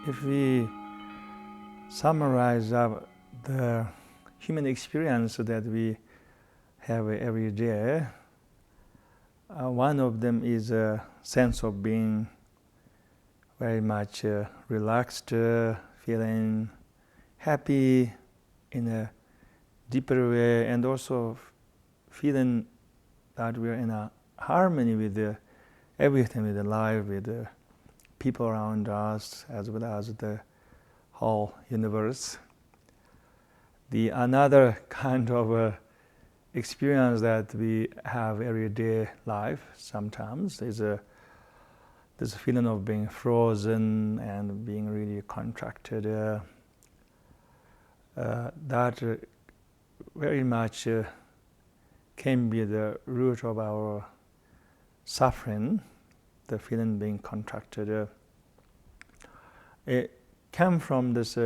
If we summarize the human experience that we have every day, one of them is a sense of being very much relaxed, feeling happy in a deeper way, and also feeling that we are in a harmony with everything, with the life, with the people around us, as well as the whole universe. The another kind of experience that we have everyday life sometimes is this feeling of being frozen and being really contracted. That very much can be the root of our suffering, the feeling being contracted. It comes from this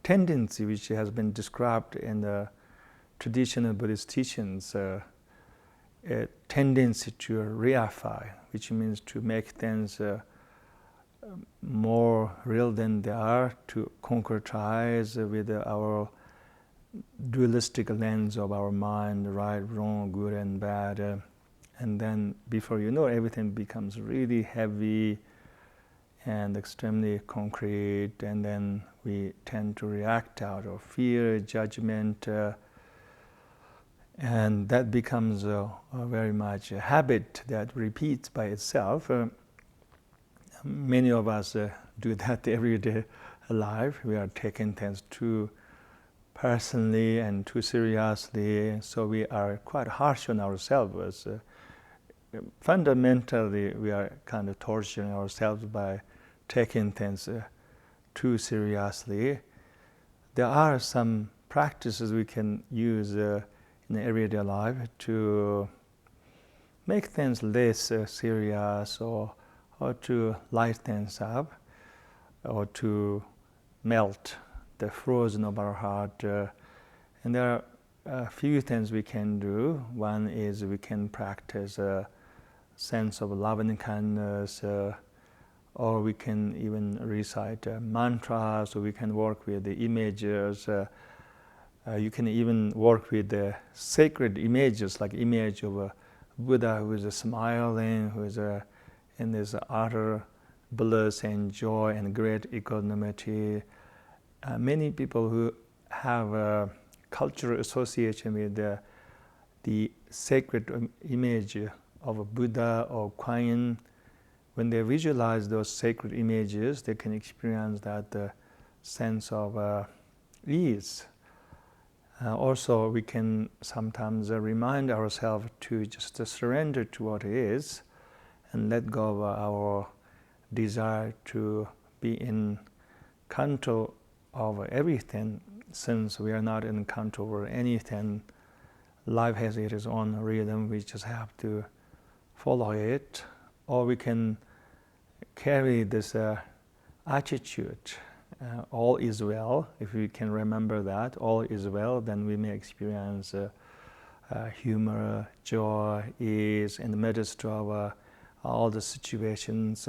tendency which has been described in the traditional Buddhist teachings, a tendency to reify, which means to make things more real than they are, to concretize with our dualistic lens of our mind, right, wrong, good and bad. And then before you know, everything becomes really heavy and extremely concrete, and then we tend to react out of fear, judgment, and that becomes very much a habit that repeats by itself. Many of us do that every day alive. We are taking things too personally and too seriously, so we are quite harsh on ourselves. Fundamentally, we are kind of torturing ourselves by taking things too seriously. There are some practices we can use in everyday life to make things less serious, or to light things up, or to melt the frozen of our heart. And there are a few things we can do. One is we can practice a sense of love and kindness, or we can even recite mantras, or we can work with the images. You can even work with the sacred images, like image of a Buddha who is smiling, who is in this utter bliss and joy and great equanimity. Many people who have a cultural association with the sacred image of a Buddha or Kuan Yin, when they visualize those sacred images, they can experience that sense of ease. Also, we can sometimes remind ourselves to just surrender to what is and let go of our desire to be in control of everything. Since we are not in control over anything, life has its own rhythm, we just have to follow it. Or we can carry this attitude, all is well. If we can remember that, all is well, then we may experience humor, joy, ease in the midst of all the situations.